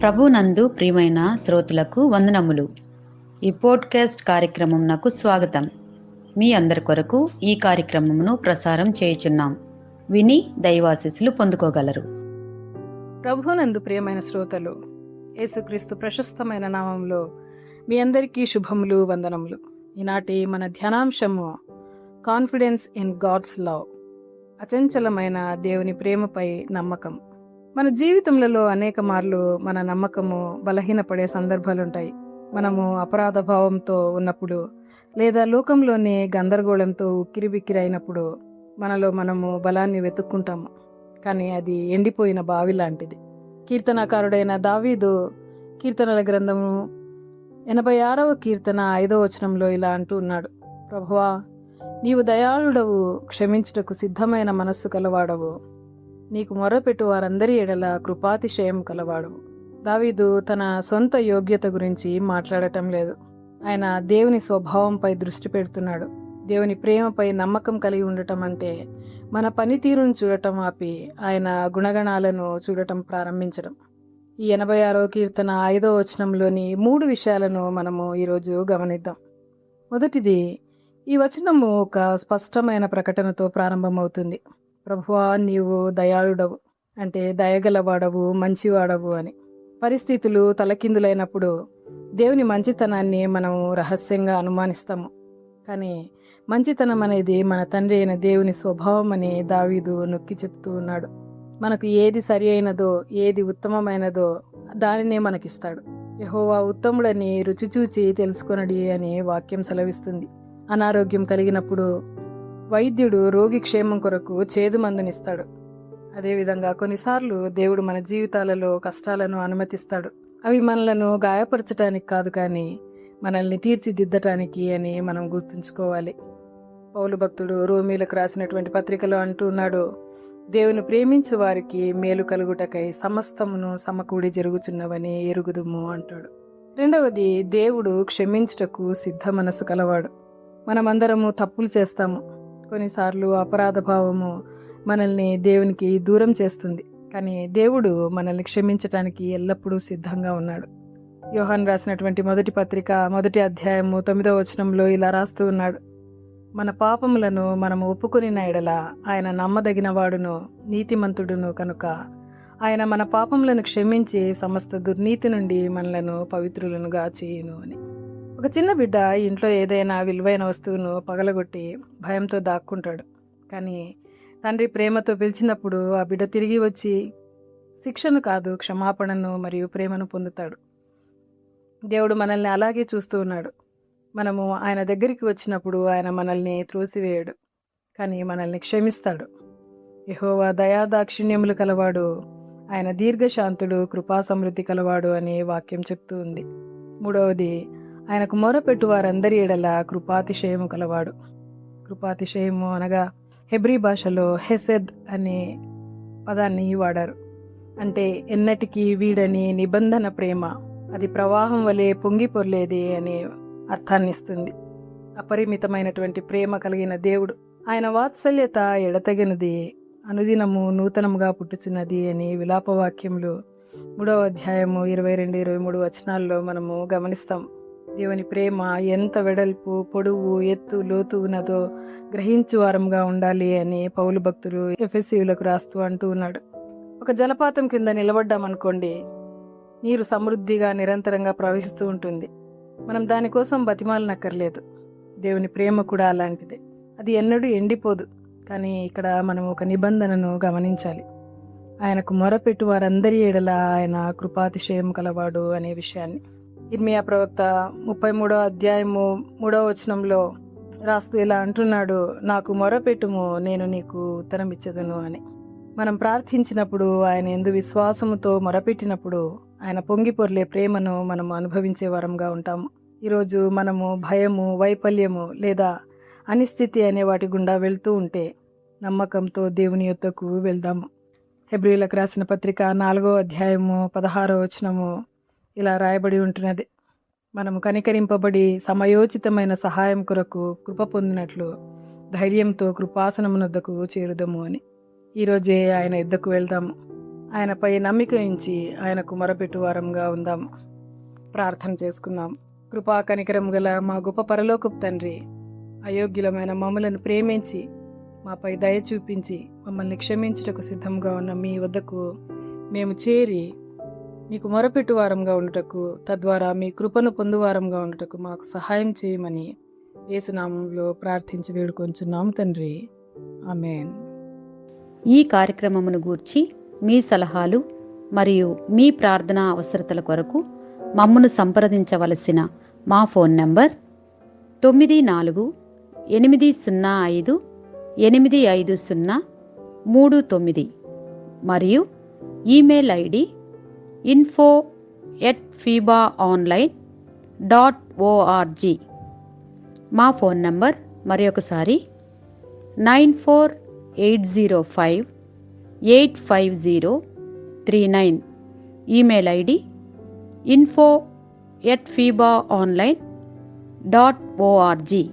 ప్రభునందు ప్రియమైన శ్రోతలకు వందనములు. ఈ పోడ్కాస్ట్ కార్యక్రమం నాకు స్వాగతం. మీ అందరి కొరకు ఈ కార్యక్రమమును ప్రసారం చేయుచున్నాం. విని దైవాశీస్సులు పొందుకోగలరు. ప్రభునందు ప్రియమైన శ్రోతలు, యేసుక్రీస్తు ప్రశస్తమైన నామంలో మీ అందరికీ శుభములు, వందనములు. ఈనాటి మన ధ్యానాంశము కాన్ఫిడెన్స్ ఇన్ గాడ్స్ లవ్, అచంచలమైన దేవుని ప్రేమపై నమ్మకం. మన జీవితంలో అనేక మార్లు మన నమ్మకము బలహీనపడే సందర్భాలుంటాయి. మనము అపరాధ భావంతో ఉన్నప్పుడు, లేదా లోకంలోని గందరగోళంతో ఉక్కిరిబిక్కిరి అయినప్పుడు మనలో మనము బలాన్ని వెతుక్కుంటాము. కానీ అది ఎండిపోయిన బావి లాంటిది. కీర్తనాకారుడైన దావీదు కీర్తనల గ్రంథము 86వ కీర్తన 5వ వచనంలో ఇలా అంటూ ఉన్నాడు: ప్రభువా, నీవు దయాళుడవు, క్షమించుటకు సిద్ధమైన మనస్సు కలవాడవు, నీకు మొరపెట్టు వారందరి ఎడల కృపాతిశయం కలవాడవు. దావీదు తన సొంత యోగ్యత గురించి మాట్లాడటం లేదు. ఆయన దేవుని స్వభావంపై దృష్టి పెడుతున్నాడు. దేవుని ప్రేమపై నమ్మకం కలిగి ఉండటం అంటే మన పనితీరును చూడటం ఆపి ఆయన గుణగణాలను చూడటం ప్రారంభించడం. ఈ 86వ కీర్తన 5వ వచనంలోని 3 విషయాలను మనము ఈరోజు గమనిద్దాం. మొదటిది, ఈ వచనము ఒక స్పష్టమైన ప్రకటనతో ప్రారంభమవుతుంది. ప్రభువా, నీవు దయాళుడవు అంటే దయగలవాడవు, మంచివాడవు అని. పరిస్థితులు తలకిందులైనప్పుడు దేవుని మంచితనాన్ని మనం రహస్యంగా అనుమానిస్తాము. కానీ మంచితనం అనేది మన తండ్రి అయిన దేవుని స్వభావం అని దావీదు నొక్కి చెప్తూ ఉన్నాడు. మనకు ఏది సరి అయినదో, ఏది ఉత్తమమైనదో దానినే మనకిస్తాడు. యెహోవా ఉత్తముడని రుచిచూచి తెలుసుకొనడి అని వాక్యం సెలవిస్తుంది. అనారోగ్యం కలిగినప్పుడు వైద్యుడు రోగి క్షేమం కొరకు చేదు మందునిస్తాడు. అదేవిధంగా కొన్నిసార్లు దేవుడు మన జీవితాలలో కష్టాలను అనుమతిస్తాడు. అవి మనలను గాయపరచటానికి కాదు, కానీ మనల్ని తీర్చిదిద్దటానికి అని మనం గుర్తుంచుకోవాలి. పౌలు భక్తుడు రోమీలకు రాసినటువంటి పత్రికలో అంటూ ఉన్నాడు: దేవుని ప్రేమించు వారికి మేలు కలుగుటకై సమస్తమును సమకూడి జరుగుచున్నవని ఎరుగుదుము అంటాడు. రెండవది, దేవుడు క్షమించుటకు సిద్ధ మనసు కలవాడు. మనమందరము తప్పులు చేస్తాము. కొన్నిసార్లు అపరాధ భావము మనల్ని దేవునికి దూరం చేస్తుంది. కానీ దేవుడు మనల్ని క్షమించటానికి ఎల్లప్పుడూ సిద్ధంగా ఉన్నాడు. యోహాను రాసినటువంటి మొదటి పత్రిక 1వ అధ్యాయము 9వ వచనంలో ఇలా రాస్తూ ఉన్నాడు: మన పాపములను మనము ఒప్పుకొనిన ఎడల ఆయన నమ్మదగిన వాడును, నీతిమంతుడును కనుక ఆయన మన పాపములను క్షమించి సమస్త దుర్నీతి నుండి మనలను పవిత్రులనుగా చేయును అని. ఒక చిన్న బిడ్డ ఇంట్లో ఏదైనా విలువైన వస్తువును పగలగొట్టి భయంతో దాక్కుంటాడు. కానీ తండ్రి ప్రేమతో పిలిచినప్పుడు ఆ బిడ్డ తిరిగి వచ్చి శిక్షను కాదు, క్షమాపణను మరియు ప్రేమను పొందుతాడు. దేవుడు మనల్ని అలాగే చూస్తూ ఉన్నాడు. మనము ఆయన దగ్గరికి వచ్చినప్పుడు ఆయన మనల్ని త్రోసివేయడు, కానీ మనల్ని క్షమిస్తాడు. యెహోవా దయాదాక్షిణ్యములు కలవాడు, ఆయన దీర్ఘశాంతుడు, కృపా సమృద్ధి కలవాడు అని వాక్యం చెప్తూ ఉంది. మూడవది, ఆయనకు మొరపెట్టు వారందరి ఎడల కృపాతిశయము కలవాడు. కృపాతిశయము అనగా హెబ్రీ భాషలో హెసెద్ అనే పదాన్ని వాడారు. అంటే ఎన్నటికీ వీడని నిబంధన ప్రేమ, అది ప్రవాహం వలె పొంగి పొర్లేది అనే అర్థాన్ని ఇస్తుంది. అపరిమితమైనటువంటి ప్రేమ కలిగిన దేవుడు. ఆయన వాత్సల్యత ఎడతగినది, అనుదినము నూతనముగా పుట్టుచున్నది అని విలాపవాక్యములు 3వ అధ్యాయము 22-23 వచనాల్లో మనము గమనిస్తాం. దేవుని ప్రేమ ఎంత వెడల్పు, పొడవు, ఎత్తు, లోతు ఉన్నదో గ్రహించు వారంగా ఉండాలి అని పౌలు భక్తులు ఎఫెసీయులకు రాస్తూ అంటూ ఉన్నాడు. ఒక జలపాతం కింద నిలబడ్డామనుకోండి, నీరు సమృద్ధిగా నిరంతరంగా ప్రవహిస్తూ ఉంటుంది. మనం దానికోసం బతిమాలనక్కర్లేదు. దేవుని ప్రేమ కూడా అలాంటిదే. అది ఎన్నడూ ఎండిపోదు. కానీ ఇక్కడ మనం ఒక నిబంధనను గమనించాలి. ఆయనకు మొరపెట్టు వారందరి ఎడల ఆయన కృపాతిశయం కలవాడు అనే విషయాన్ని. ఇర్మియా ప్రవక్త 33వ అధ్యాయము 3వ వచనంలో రాస్తూ ఇలా అంటున్నాడు: నాకు మొరపెట్టుము, నేను నీకు ఉత్తరం ఇచ్చెదను అని. మనం ప్రార్థించినప్పుడు, ఆయన యందు విశ్వాసముతో మొరపెట్టినప్పుడు ఆయన పొంగి పొర్లే ప్రేమను మనము అనుభవించే వరంగా ఉంటాము. ఈరోజు మనము భయము, వైఫల్యము లేదా అనిశ్చితి అనే వాటి గుండా వెళ్తూ ఉంటే నమ్మకంతో దేవుని యొద్దకు వెళ్దాము. హెబ్రీయులకు రాసిన పత్రిక 4వ అధ్యాయము 16వ వచనము ఇలా రాయబడి ఉంటున్నది: మనము కనికరింపబడి సమయోచితమైన సహాయం కొరకు కృప పొందినట్లు ధైర్యంతో కృపాసనమునొద్దకు చేరుదము అని. ఈరోజే ఆయన యుద్ధకు వెళ్దాము. ఆయనపై నమ్మిక ఉంచి ఆయనకు మొరపెట్టు వారంగా ఉందాం. ప్రార్థన చేసుకుందాం. కృపా కనికరం గల మా గొప్ప పరలోకపు తండ్రి, అయోగ్యులమైన మమ్మలను ప్రేమించి మాపై దయ చూపించి మమ్మల్ని క్షమించుటకు సిద్ధంగా ఉన్న మీ వద్దకు మేము చేరి మీకు మొరపెట్టు వారంగా ఉండుటకు, తద్వారా మీ కృపను పొందువారంగా ఉండుటకు మాకు సహాయం చేయమని యేసునామంలో ప్రార్థించి వేడుకొంచున్నాం తండ్రి. ఆమేన్. ఈ కార్యక్రమమును గూర్చి మీ సలహాలు మరియు మీ ప్రార్థనా అవసరతల కొరకు మమ్మను సంప్రదించవలసిన మా ఫోన్ నంబర్ 9448508503 మరియు ఈమెయిల్ ఐడి info@fibaonline.org. మా ఫోన్ నంబర్ మరొకసారి 9480585039. Email ID info@fibaonline.org.